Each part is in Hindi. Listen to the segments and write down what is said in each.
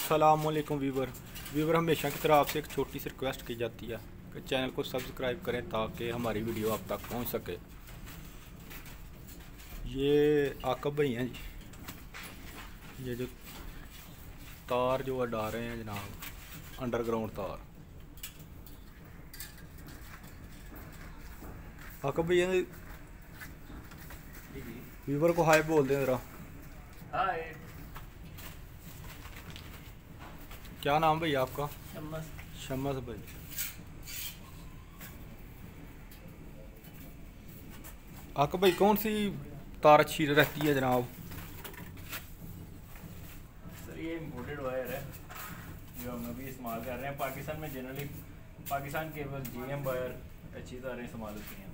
अस्सलामुअलैकुम वीवर हमेशा की तरह आपसे एक छोटी सी रिक्वेस्ट की जाती है कि चैनल को सब्सक्राइब करें ताकि हमारी वीडियो आप तक पहुंच सके। ये आकब भाई हैं जी, ये जो तार जो है डाल रहे हैं जनाब, अंडरग्राउंड तार। आकब भैया वीवर को हाय बोल दें ज़रा। हाय। क्या नाम भैया आपका? शम्मस। शम्मस भाई। आकब भाई कौन सी तार अच्छी रहती है जनाब? सर ये इम्पोर्टेड वायर है जो हम अभी इस्तेमाल कर रहे हैं। पाकिस्तान में generally Pakistan cable GM wire अच्छी तारें इस्तेमाल होती हैं।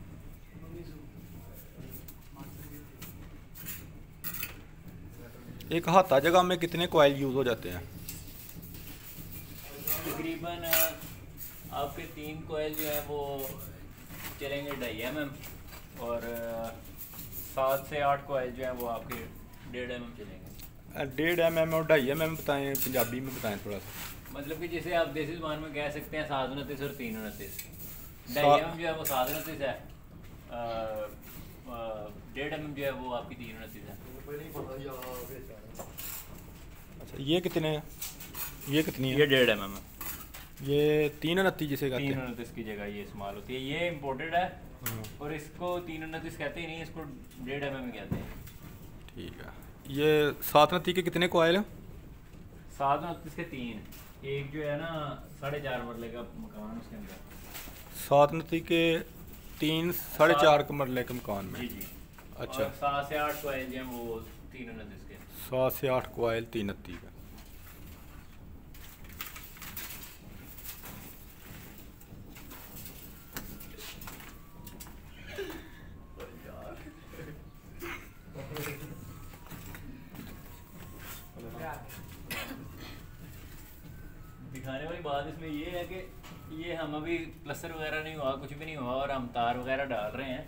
एक हाथा जगह में कितने कॉइल यूज़ हो जाते हैं? तकरीबन आपके 3 कॉइल जो है वो चलेंगे 2.5 mm और 7 से 8 कॉइल जो है वो आपके 1.5 mm चलेंगे। 1.5 mm और 2.5 mm बताएं, पंजाबी में बताएं थोड़ा सा। मतलब कि जैसे आप देसी ज़बान में कह सकते हैं 729 और 329। 2.5 mm जो है वो 729 है, 1.5 mm जो है वो आपकी 329 है। अच्छा ये कितने हैं? ये कितनी है? ये 1.5 mm है। ये 329 जिसे कहते हैं। 329 की जगह ये इस्तेमाल होती है। ये इम्पोर्टेड है और इसको 329 कहते ही नहीं, इसको 1.5 mm कहते हैं। ठीक है। ये 729 के कितने कॉइल हैं? 729 के 3। एक जो है ना 4.5 मरले का मकान उसके अंदर। 729 के 3 4.5 के मरले के मकान में। जी जी। अच्छा। 7 से 8 कॉइल जो हैं वो 329 के। 7 से 8 कॉइल 329 का। दिखाने वाली बात इसमें ये है कि ये हम अभी प्लस्तर वगैरह नहीं हुआ, कुछ भी नहीं हुआ और हम तार वगैरह डाल रहे हैं।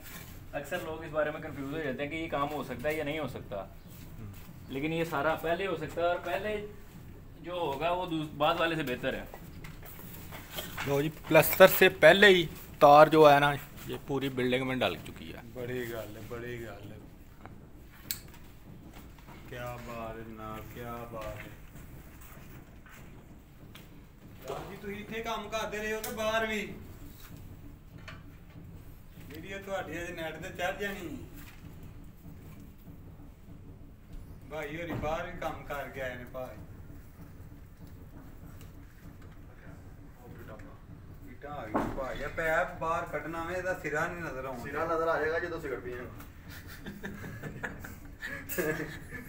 अक्सर लोग इस बारे में कंफ्यूज हो जाते हैं कि ये काम हो सकता है या नहीं हो सकता, लेकिन ये सारा पहले हो सकता है और पहले जो होगा वो बाद वाले से बेहतर है। लो जी, प्लस्तर से पहले ही तार जो है ना ये पूरी बिल्डिंग में डाल चुकी है। बड़ी गल है, बड़ी गल है। क्या बात है ना, क्या बात है। जी तुम इतने काम करते रहे हो कि बाहर भी वीडियो ਤੁਹਾਡੀ ਅਜੇ ਨੈਟ ਤੇ ਚੜ ਜਾਣੀ। ਭਾਈ ਹੋਰੀ ਬਾਹਰ ਵੀ ਕੰਮ ਕਰ ਕੇ ਆਏ ਨੇ ਭਾਈ। ਬੀਟਾ ਆ ਗਈ ਭਾਈ, ਇਹ ਪੈਪ ਬਾਹਰ ਕੱਢਣਾ ਵੇ, ਇਹਦਾ ਸਿਰਾ ਨਹੀਂ ਨਜ਼ਰ ਆਉਂਦਾ। ਸਿਰਾ ਨਜ਼ਰ ਆ ਜਾਏਗਾ ਜਦੋਂ ਸਿਗਰਟ ਪੀਏਗਾ।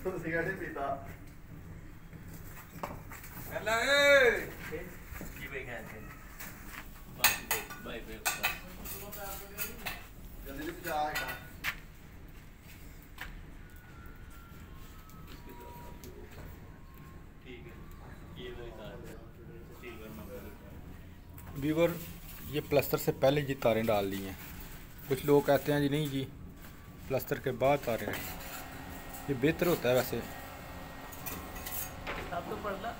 ਤੂੰ ਸਿਗਰਟ ਨਹੀਂ ਪੀਤਾ। ਅੱਲਾ ਏ ਕੀ ਬਈ ਕਹਿੰਦੇ ਬਾਈ ਬਾਈ जल्दी से जा आएगा। ठीक है ये वही तार है। ठीक है वीवर ये प्लस्तर से पहले जी तारें डाल ली हैं। कुछ लोग कहते हैं जी नहीं जी प्लस्तर के बाद तारें, ये बेहतर होता है वैसे। आप तो पढ़ ला।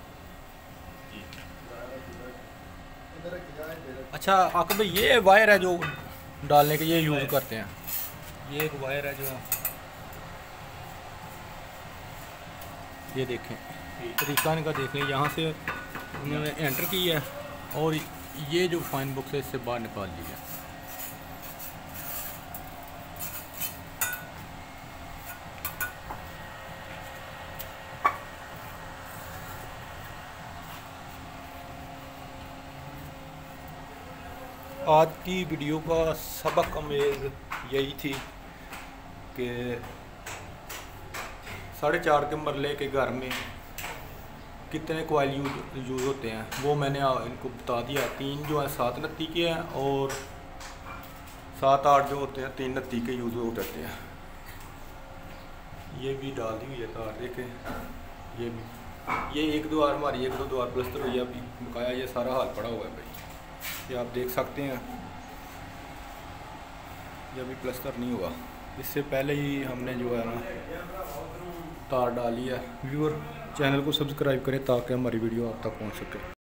अच्छा आकब भाई ये वायर है जो डालने के ये यूज़ करते हैं, ये एक वायर है जो ये देखें तरीका इनका देख लें। यहाँ से उन्होंने एंटर की है और ये जो फाइन बुक्स है इससे बाहर निकाल ली है। आज की वीडियो का सबक अमेज़ यही थी कि 4.5 के मरले के घर में कितने कॉइल यूज़ होते हैं वो मैंने इनको बता दिया। 3 जो है 729 के हैं और 7-8 जो होते हैं 329 के यूज़ हो जाते हैं। ये भी डाल दी हुई है तार, देखें ये भी, ये 1 द्वार हमारी 1-2 द्वार प्लस्तर हुई है, अभी बकाया ये सारा हाल पड़ा हुआ है भाई, ये आप देख सकते हैं। ये अभी प्लस्तर नहीं हुआ, इससे पहले ही हमने जो है ना तार डाली है। व्यूअर चैनल को सब्सक्राइब करें ताकि हमारी वीडियो आप तक पहुँच सके।